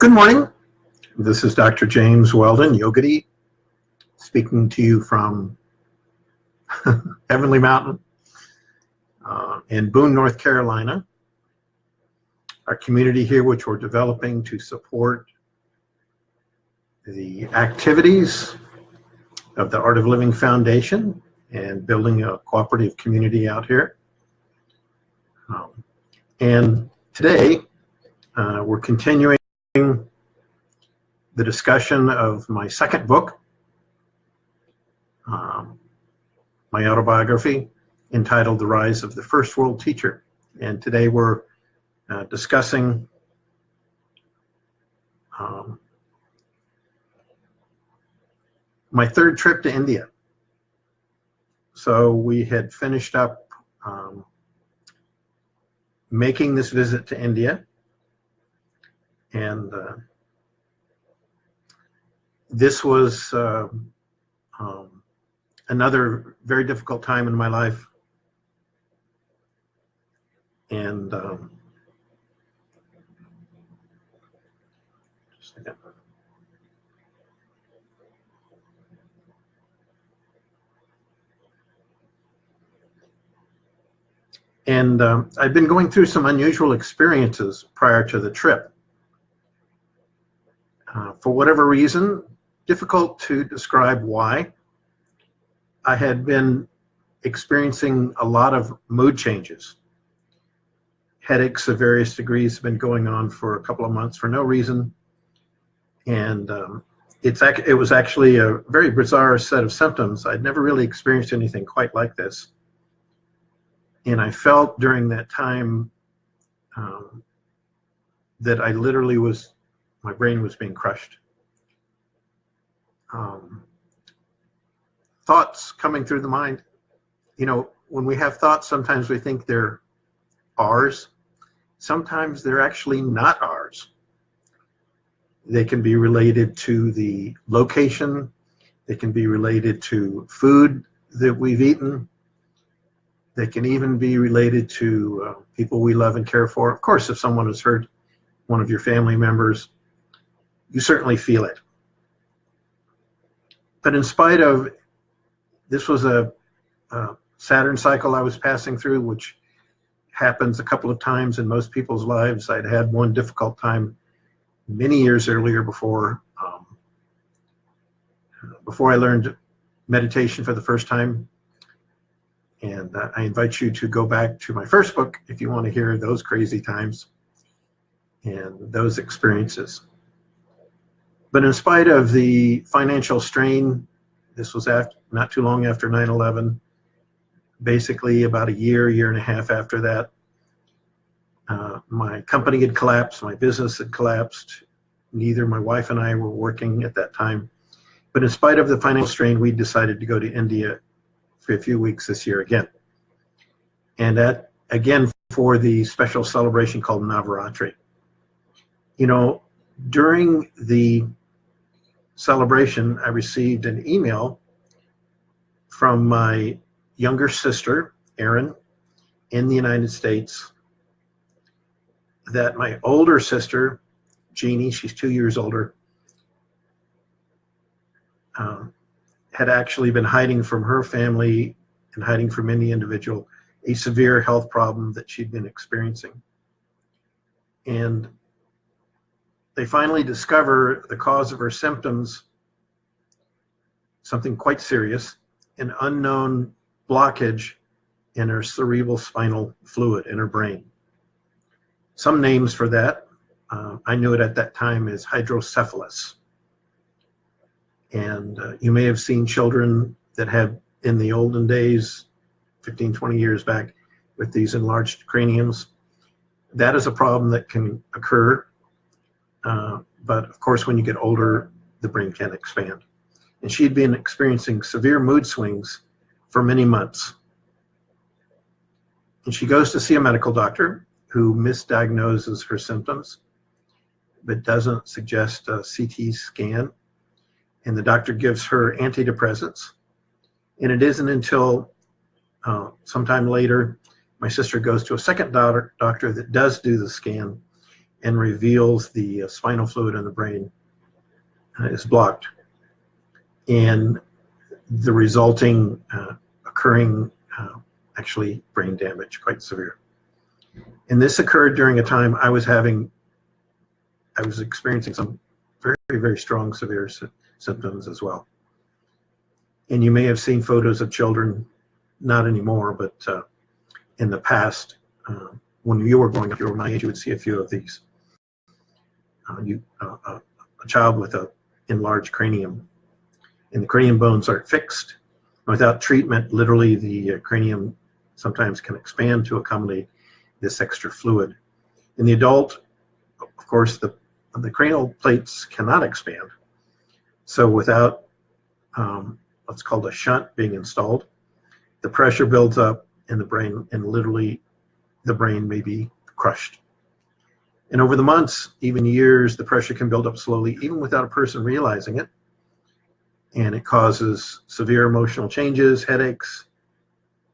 Good morning. This is Dr. James Weldon, Yogadhi, speaking to you from Heavenly Mountain in Boone, North Carolina. Our community here, which we're developing to support the activities of the Art of Living Foundation and building a cooperative community out here. And today, we're continuing the discussion of my second book, my autobiography, entitled The Rise of the First World Teacher. And today we're discussing my third trip to India. So we had finished up making this visit to India, and this was another very difficult time in my life. And just a second. And I've been going through some unusual experiences prior to the trip. For whatever reason, difficult to describe why, I had been experiencing a lot of mood changes. Headaches of various degrees have been going on for a couple of months for no reason. And it was actually a very bizarre set of symptoms. I'd never really experienced anything quite like this. And I felt during that time that I literally my brain was being crushed. Thoughts coming through the mind. You know, when we have thoughts, sometimes we think they're ours. Sometimes they're actually not ours. They can be related to the location. They can be related to food that we've eaten. They can even be related to people we love and care for. Of course, if someone has hurt one of your family members, you certainly feel it. But in spite of, this was a Saturn cycle I was passing through, which happens a couple of times in most people's lives. I'd had one difficult time many years earlier before I learned meditation for the first time. And I invite you to go back to my first book if you want to hear those crazy times and those experiences. But in spite of the financial strain, this was not too long after 9/11, basically about a year and a half after that. My company had collapsed, my business had collapsed. Neither my wife and I were working at that time. But in spite of the financial strain, we decided to go to India for a few weeks this year again. And again, for the special celebration called Navaratri. You know, during the celebration, I received an email from my younger sister, Erin, in the United States, that my older sister, Jeannie, she's 2 years older, had actually been hiding from her family and hiding from any individual a severe health problem that she'd been experiencing. And they finally discover the cause of her symptoms, something quite serious, an unknown blockage in her cerebral spinal fluid in her brain. Some names for that, I knew it at that time as hydrocephalus. And you may have seen children that have, in the olden days, 15, 20 years back, with these enlarged craniums. That is a problem that can occur. But of course, when you get older, the brain can expand. And she'd been experiencing severe mood swings for many months. And she goes to see a medical doctor who misdiagnoses her symptoms, but doesn't suggest a CT scan. And the doctor gives her antidepressants. And it isn't until sometime later, my sister goes to a second doctor that does do the scan and reveals the spinal fluid in the brain is blocked, and the resulting occurring actually brain damage, quite severe. And this occurred during a time I was experiencing some very, very strong severe symptoms as well. And you may have seen photos of children, not anymore, but in the past, when you were growing up, you were my age, you would see a few of these. A child with an enlarged cranium, and the cranium bones aren't fixed. Without treatment, literally the cranium sometimes can expand to accommodate this extra fluid. In the adult, of course, the cranial plates cannot expand. So without what's called a shunt being installed, the pressure builds up in the brain, and literally the brain may be crushed. And over the months, even years, the pressure can build up slowly, even without a person realizing it. And it causes severe emotional changes, headaches,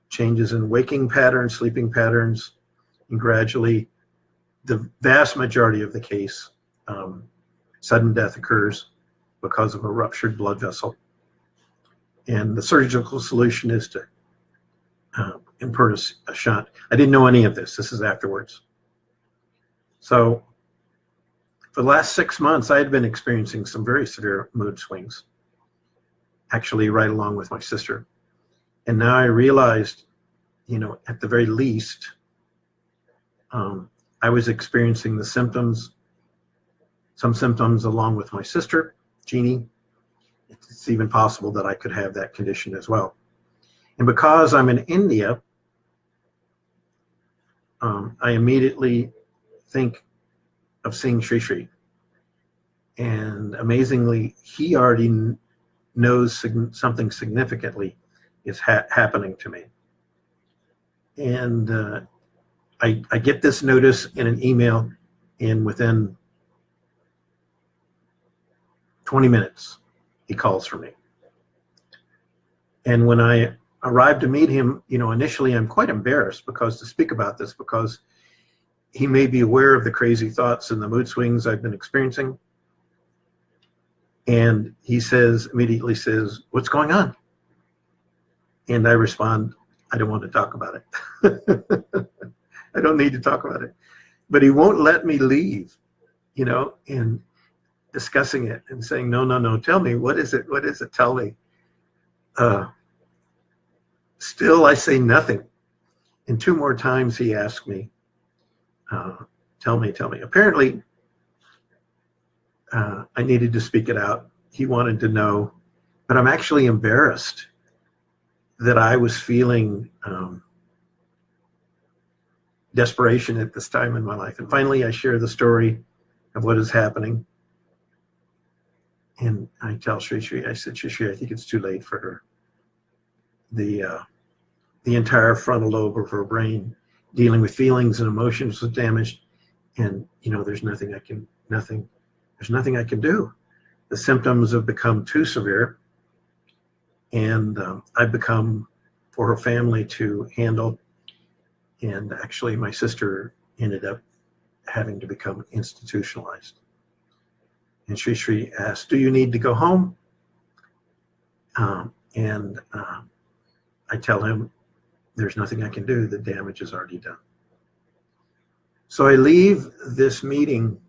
changes in waking patterns, sleeping patterns, and gradually, the vast majority of the case, sudden death occurs because of a ruptured blood vessel. And the surgical solution is to impart a shunt. I didn't know any of this. This is afterwards. So for the last 6 months, I had been experiencing some very severe mood swings, actually right along with my sister. And now I realized, at the very least, I was experiencing the symptoms, some symptoms along with my sister, Jeannie. It's even possible that I could have that condition as well. And because I'm in India, I immediately think of seeing Sri Sri. And amazingly, he already knows something significantly is happening to me. And I get this notice in an email, and within 20 minutes, he calls for me. And when I arrived to meet him, initially I'm quite embarrassed to speak about this, because he may be aware of the crazy thoughts and the mood swings I've been experiencing. And he immediately says, "What's going on?" And I respond, "I don't want to talk about it." I don't need to talk about it. But he won't let me leave, and discussing it and saying, no, tell me, what is it? What is it? Tell me. Still, I say nothing. And 2 more times he asked me, tell me. Apparently, I needed to speak it out. He wanted to know, but I'm actually embarrassed that I was feeling desperation at this time in my life. And finally, I share the story of what is happening. And I tell Sri Sri, I said, "Sri, I think it's too late for her. The entire frontal lobe of her brain, dealing with feelings and emotions, was damaged. And there's nothing I can do. The symptoms have become too severe, and I've become for her family to handle. And actually, my sister ended up having to become institutionalized." And Sri Sri asked, "Do you need to go home?" And I tell him, "There's nothing I can do. The damage is already done." So I leave this meeting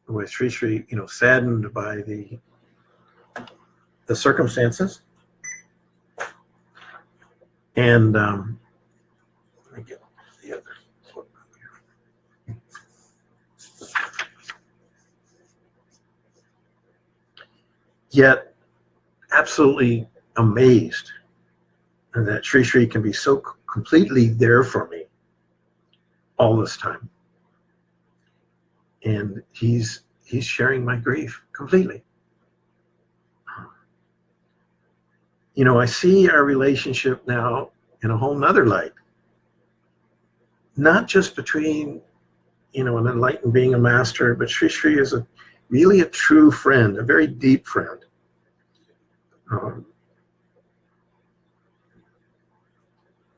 with Sri Sri, saddened by the circumstances. And let me get the other book here. Yet absolutely amazed that Sri Sri can be so completely there for me all this time. And he's sharing my grief completely. I see our relationship now in a whole nother light. Not just between, an enlightened being, a master, but Sri Sri is really a true friend, a very deep friend.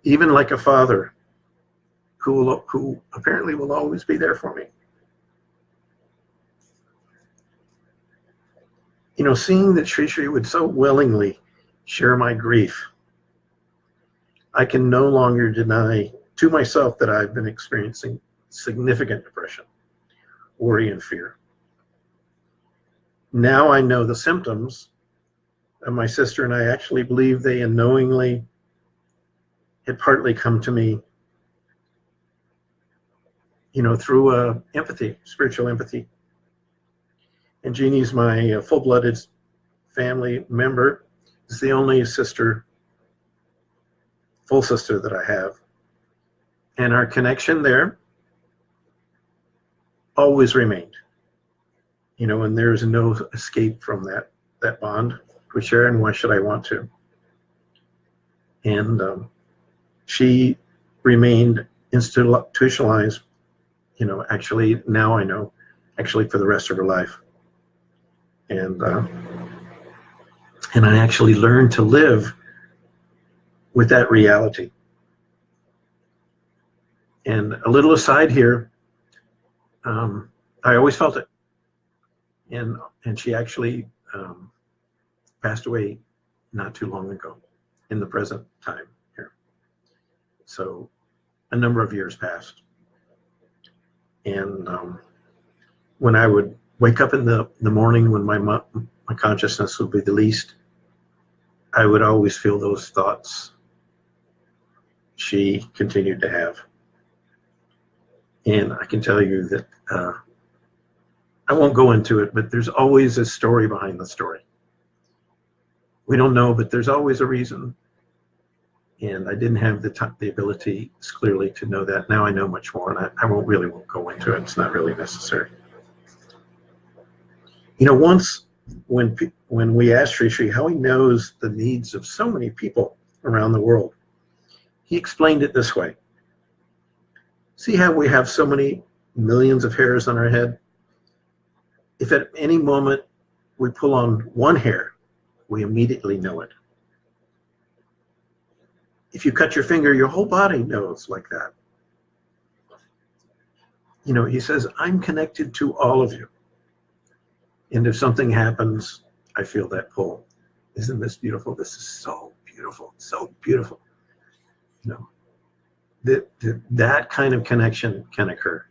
Even like a father who apparently will always be there for me. Seeing that Sri Sri would so willingly share my grief, I can no longer deny to myself that I've been experiencing significant depression, worry, and fear. Now I know the symptoms, and my sister and I actually believe they unknowingly had partly come to me, through empathy, spiritual empathy. And Jeannie's my full-blooded family member. Is the only sister, full sister that I have. And our connection there always remained. And there's no escape from that bond we share, and why should I want to? And she remained institutionalized, actually now I know, actually for the rest of her life. And I actually learned to live with that reality. And a little aside here, I always felt it. And she actually passed away not too long ago in the present time here. So a number of years passed. And when I would wake up in the morning when my consciousness would be the least, I would always feel those thoughts she continued to have. And I can tell you that I won't go into it, but there's always a story behind the story. We don't know, but there's always a reason. And I didn't have the ability clearly to know that. Now I know much more, and I won't go into it. It's not really necessary. Once when we asked Sri Sri how he knows the needs of so many people around the world, he explained it this way. See how we have so many millions of hairs on our head? If at any moment we pull on one hair, we immediately know it. If you cut your finger, your whole body knows like that. He says, I'm connected to all of you. And if something happens, I feel that pull. Isn't this beautiful? This is so beautiful, so beautiful. That kind of connection can occur.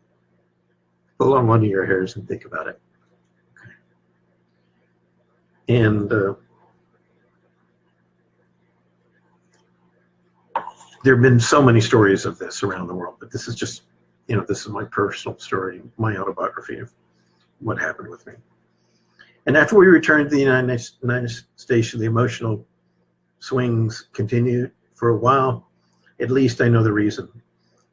Pull on one of your hairs and think about it. Okay. And there have been so many stories of this around the world, but this is just, this is my personal story, my autobiography of what happened with me. And after we returned to the United States, the emotional swings continued for a while. At least I know the reason.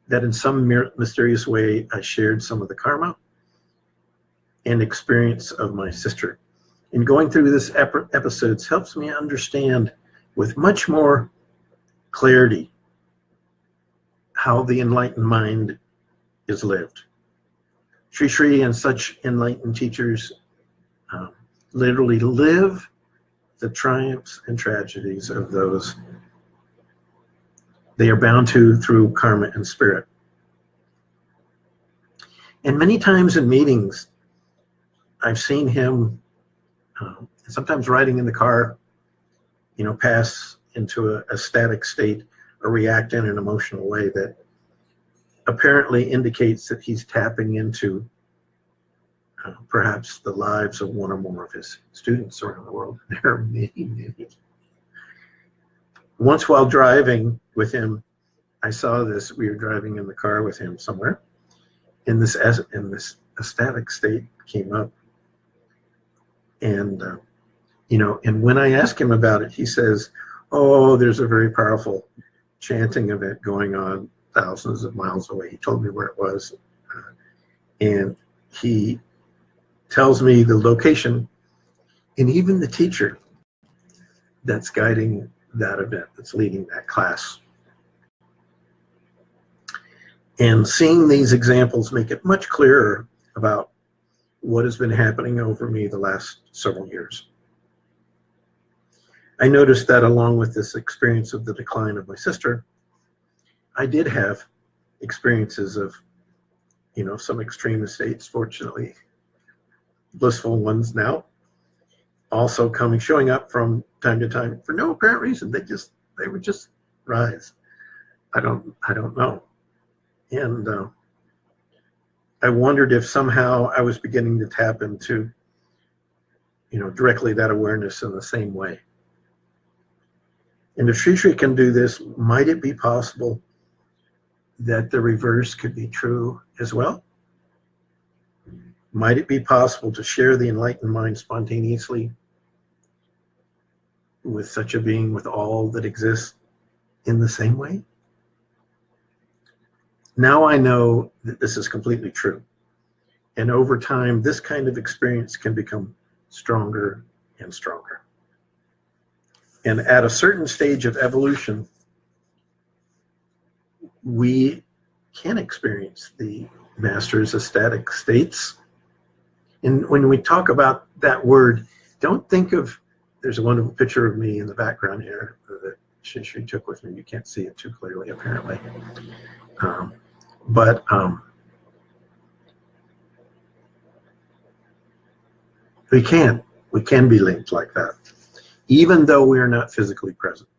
That in some mysterious way, I shared some of the karma and experience of my sister. And going through this episodes helps me understand with much more clarity how the enlightened mind is lived. Sri Sri and such enlightened teachers literally live the triumphs and tragedies of those they are bound to through karma and spirit. And many times in meetings, I've seen him sometimes riding in the car, pass into a static state or react in an emotional way that apparently indicates that he's tapping into perhaps the lives of one or more of his students around the world. There are many, many. Once while driving with him, I saw this. We were driving in the car with him somewhere, and this ecstatic state came up. And and when I asked him about it, he says, "Oh, there's a very powerful chanting event going on thousands of miles away." He told me where it was, and he tells me the location, and even the teacher that's guiding that event, that's leading that class. And seeing these examples make it much clearer about what has been happening over me the last several years. I noticed that along with this experience of the decline of my sister, I did have experiences of, some extreme states, fortunately, blissful ones now. also showing up from time to time for no apparent reason. They would just rise. I don't know. And I wondered if somehow I was beginning to tap into, directly that awareness in the same way. And if Sri Sri can do this, might it be possible that the reverse could be true as well? Might it be possible to share the enlightened mind spontaneously with such a being, with all that exists in the same way? Now I know that this is completely true. And over time, this kind of experience can become stronger and stronger. And at a certain stage of evolution, we can experience the master's ecstatic states. And when we talk about that word, don't think of, there's a wonderful picture of me in the background here that Sri Sri took with me. You can't see it too clearly, apparently. But we can be linked like that, even though we are not physically present.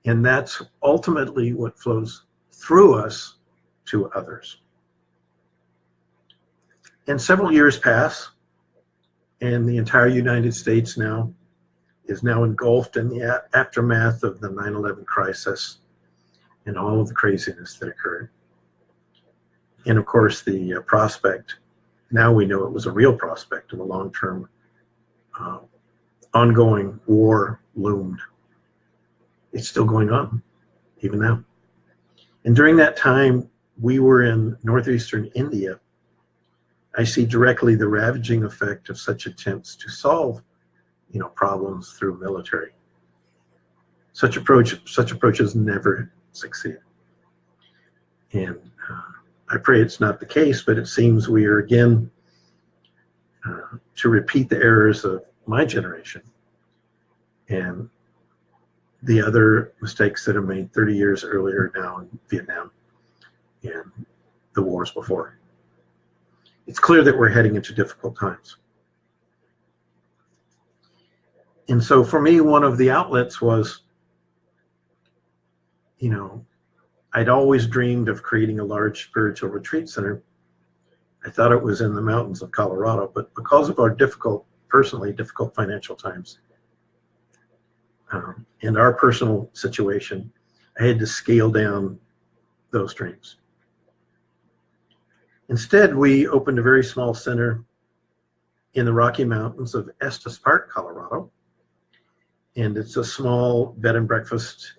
And that's ultimately what flows through us to others. And several years pass, and the entire United States is now engulfed in the aftermath of the 9/11 crisis and all of the craziness that occurred. And of course, the prospect, now we know it was a real prospect of a long-term ongoing war loomed. It's still going on, even now. And during that time, we were in northeastern India. I see directly the ravaging effect of such attempts to solve, problems through military. Such approaches never succeed. And I pray it's not the case, but it seems we are again to repeat the errors of my generation and the other mistakes that are made 30 years earlier now in Vietnam and the wars before. It's clear that we're heading into difficult times. And so for me, one of the outlets was, I'd always dreamed of creating a large spiritual retreat center. I thought it was in the mountains of Colorado, but because of our personally difficult financial times and our personal situation, I had to scale down those dreams. Instead, we opened a very small center in the Rocky Mountains of Estes Park, Colorado. And it's a small bed and breakfast.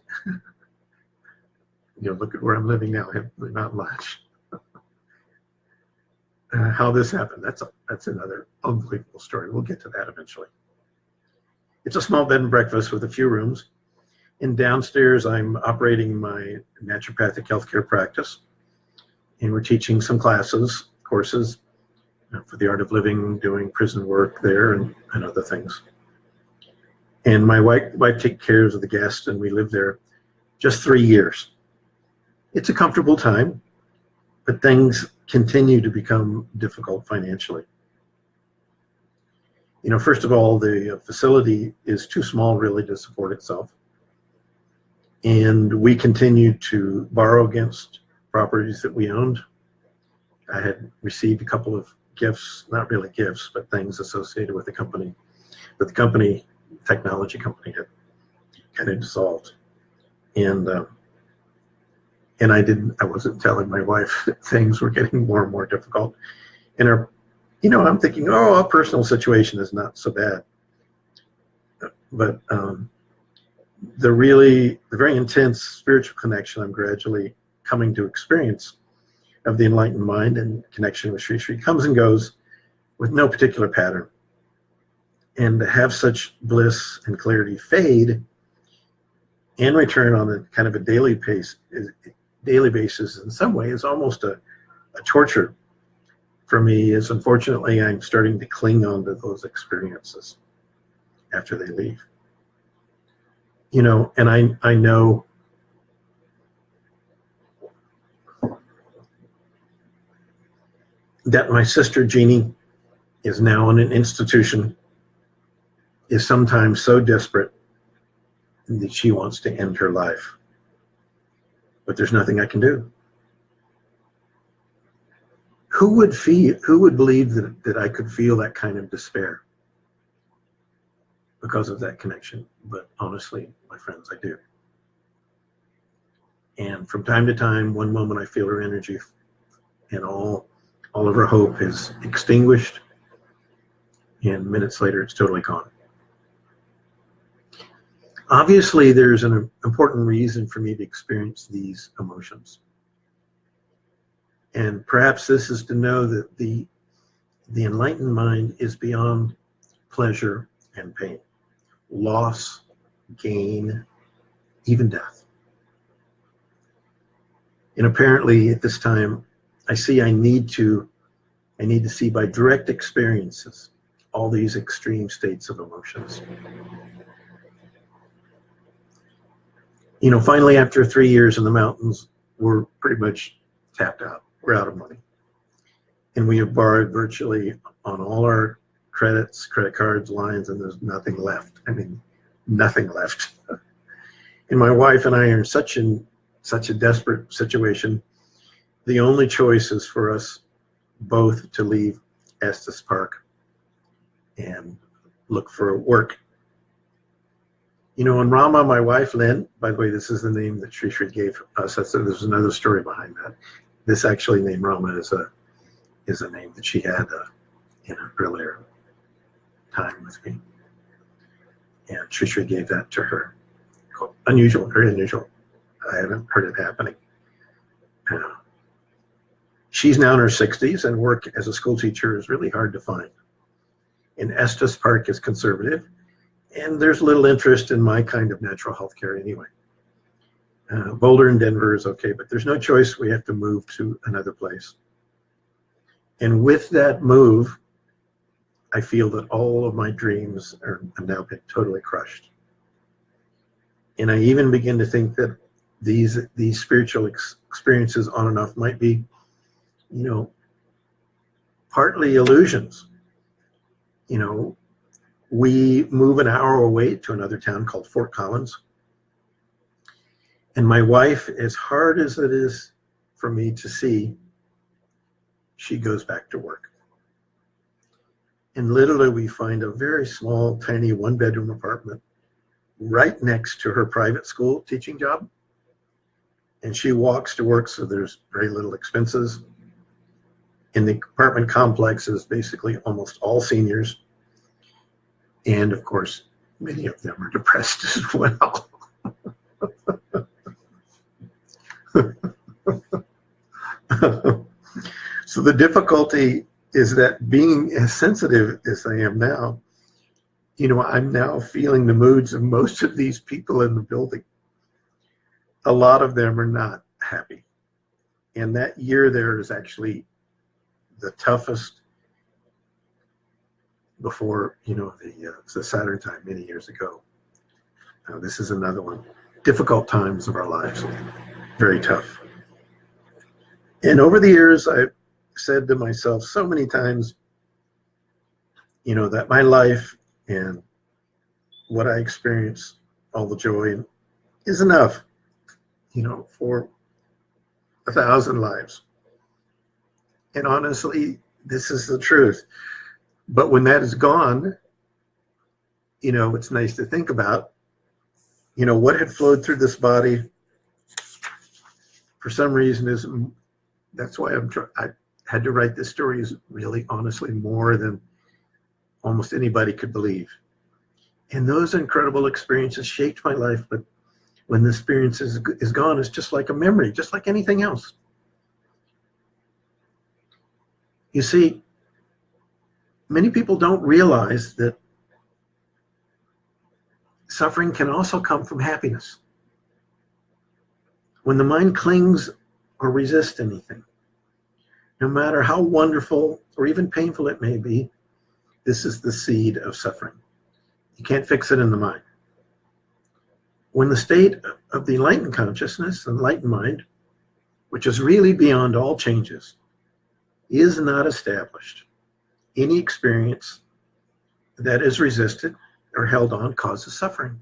Look at where I'm living now, not much. How this happened, that's another unbelievable story. We'll get to that eventually. It's a small bed and breakfast with a few rooms. And downstairs, I'm operating my naturopathic healthcare practice. And we're teaching some courses for the art of living, doing prison work there and other things. And my wife takes care of the guests, and we live there just 3 years. It's a comfortable time, but things continue to become difficult financially. First of all, the facility is too small really to support itself. And we continue to borrow against properties that we owned. I had received a couple of gifts, not really gifts, but things associated with the company. But the technology company had kind of dissolved. And I wasn't telling my wife that things were getting more and more difficult. And I'm thinking, our personal situation is not so bad. But the very intense spiritual connection I'm gradually coming to experience of the enlightened mind and connection with Sri Sri comes and goes with no particular pattern. And to have such bliss and clarity fade and return on a kind of a daily basis in some way is almost a torture for me, as unfortunately I'm starting to cling on to those experiences after they leave. And I know that my sister Jeannie is now in an institution is sometimes so desperate that she wants to end her life. But there's nothing I can do. Who would believe that I could feel that kind of despair because of that connection? But honestly, my friends, I do. And from time to time, one moment I feel her energy, and all of her hope is extinguished, and minutes later it's totally gone. Obviously, there's an important reason for me to experience these emotions. And perhaps this is to know that the enlightened mind is beyond pleasure and pain, loss, gain, even death. And apparently at this time, I see I need to see by direct experiences all these extreme states of emotions. You know, finally, after 3 years in the mountains, we're pretty much tapped out. We're out of money. And we have borrowed virtually on all our credit cards, lines, and there's nothing left. I mean, nothing left. And my wife and I are in such a desperate situation. The only choice is for us both to leave Estes Park and look for work. You know, in Rama, my wife, Lynn, by the way, this is the name that Sri Sri gave us. There's another story behind that. This actually name Rama is a name that she had in an earlier time with me. And Sri Sri gave that to her. Unusual, very unusual. I haven't heard it happening. She's now in her 60s, and work as a school teacher is really hard to find. And Estes Park is conservative, and there's little interest in my kind of natural health care anyway. Boulder and Denver is okay, but there's no choice. We have to move to another place. And with that move, I feel that all of my dreams are now been totally crushed. And I even begin to think that these spiritual experiences on and off might be, you know, partly illusions. You know, we move an hour away to another town called Fort Collins. And my wife, as hard as it is for me to see, she goes back to work. And literally we find a very small, tiny one-bedroom apartment right next to her private school teaching job. And she walks to work, so there's very little expenses. And the apartment complex is basically almost all seniors. And of course, many of them are depressed as well. So the difficulty is that being as sensitive as I am now, you know, I'm now feeling the moods of most of these people in the building. A lot of them are not happy. And that year there is actually the toughest before, you know, the Saturn time many years ago. Now this is another one. Difficult times of our lives. Very tough. And over the years, I've said to myself so many times, you know, that my life and what I experience, all the joy, is enough, you know, for 1,000 lives. And honestly, this is the truth. But when that is gone, you know, it's nice to think about, you know, what had flowed through this body for some reason is, that's why I had to write this story, is really honestly more than almost anybody could believe. And those incredible experiences shaped my life, but when the experience is gone, it's just like a memory, just like anything else. You see, many people don't realize that suffering can also come from happiness. When the mind clings or resists anything, no matter how wonderful or even painful it may be, this is the seed of suffering. You can't fix it in the mind. When the state of the enlightened consciousness, enlightened mind, which is really beyond all changes, is not established, any experience that is resisted, or held on causes suffering.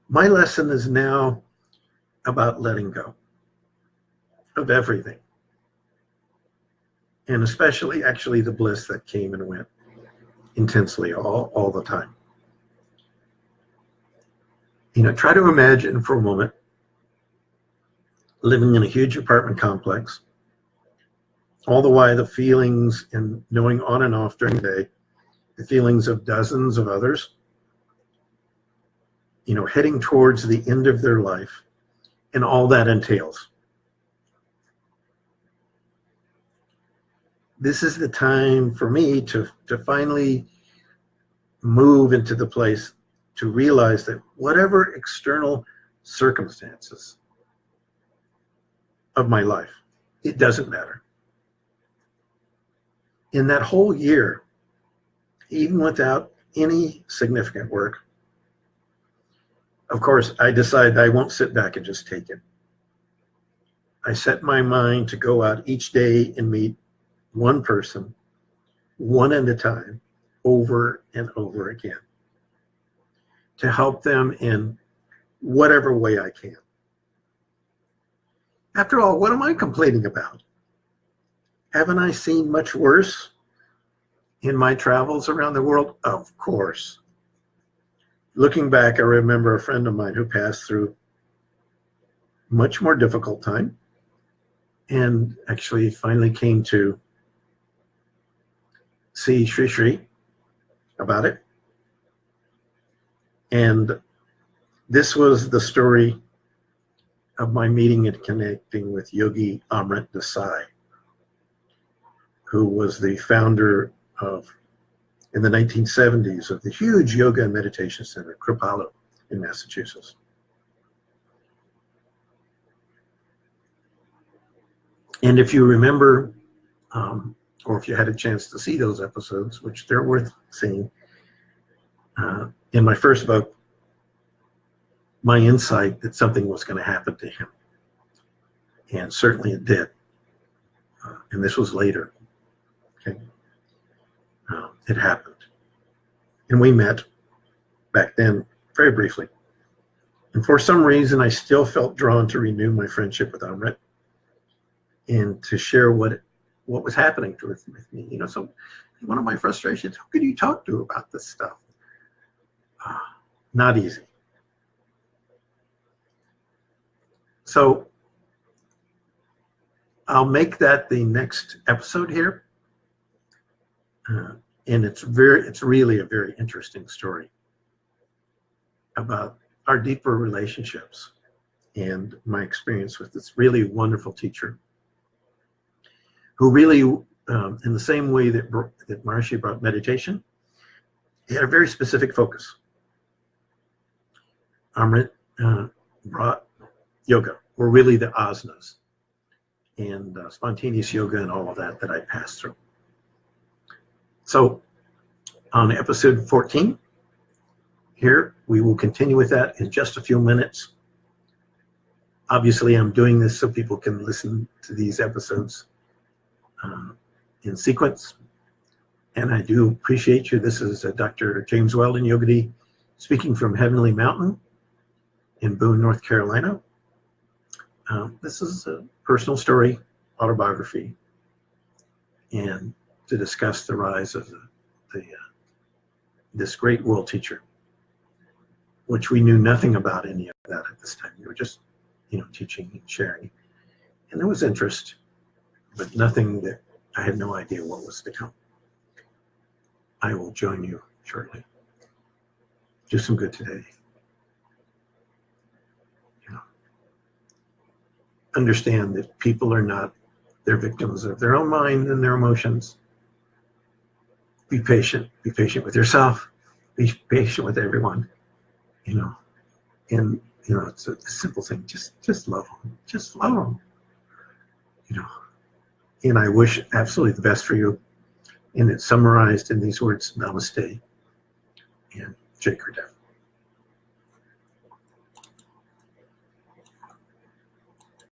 My lesson is now about letting go of everything, and especially actually the bliss that came and went intensely all the time. Try to imagine for a moment living in a huge apartment complex, all the while the feelings and knowing on and off during the day, the feelings of dozens of others, heading towards the end of their life and all that entails. This is the time for me to finally move into the place to realize that whatever external circumstances of my life, it doesn't matter. In that whole year, even without any significant work, of course, I decided I won't sit back and just take it. I set my mind to go out each day and meet one person, one at a time, over and over again, to help them in whatever way I can. After all, what am I complaining about? Haven't I seen much worse in my travels around the world? Of course. Looking back, I remember a friend of mine who passed through a much more difficult time and actually finally came to see Sri Sri about it. And this was the story of my meeting and connecting with Yogi Amrit Desai, who was the founder in the 1970s of the huge yoga and meditation center, Kripalu, in Massachusetts. And if you remember, or if you had a chance to see those episodes, which they're worth seeing, in my first book, my insight that something was going to happen to him. And certainly it did. And this was later. Okay. It happened. And we met back then very briefly. And for some reason, I still felt drawn to renew my friendship with Amrit and to share what was happening with me. So one of my frustrations, who could you talk to about this stuff? Not easy. So I'll make that the next episode here. And it's really a very interesting story about our deeper relationships and my experience with this really wonderful teacher who really, in the same way that Maharishi brought meditation, he had a very specific focus. Amrit brought yoga, or really the asanas, and spontaneous yoga and all of that I passed through. So on episode 14, here, we will continue with that in just a few minutes. Obviously, I'm doing this so people can listen to these episodes in sequence. And I do appreciate you. This is Dr. James Weldon, Yogadhi, speaking from Heavenly Mountain in Boone, North Carolina. This is a personal story, autobiography, and to discuss the rise of this great world teacher, which we knew nothing about any of that at this time. We were just, teaching and sharing. And there was interest, but nothing that I had no idea what was to come. I will join you shortly. Do some good today. Understand that people are not, they're victims of their own mind and their emotions. Be patient with yourself, be patient with everyone, and it's a simple thing, just love them, and I wish absolutely the best for you, and it's summarized in these words, namaste and Jai Gurudev.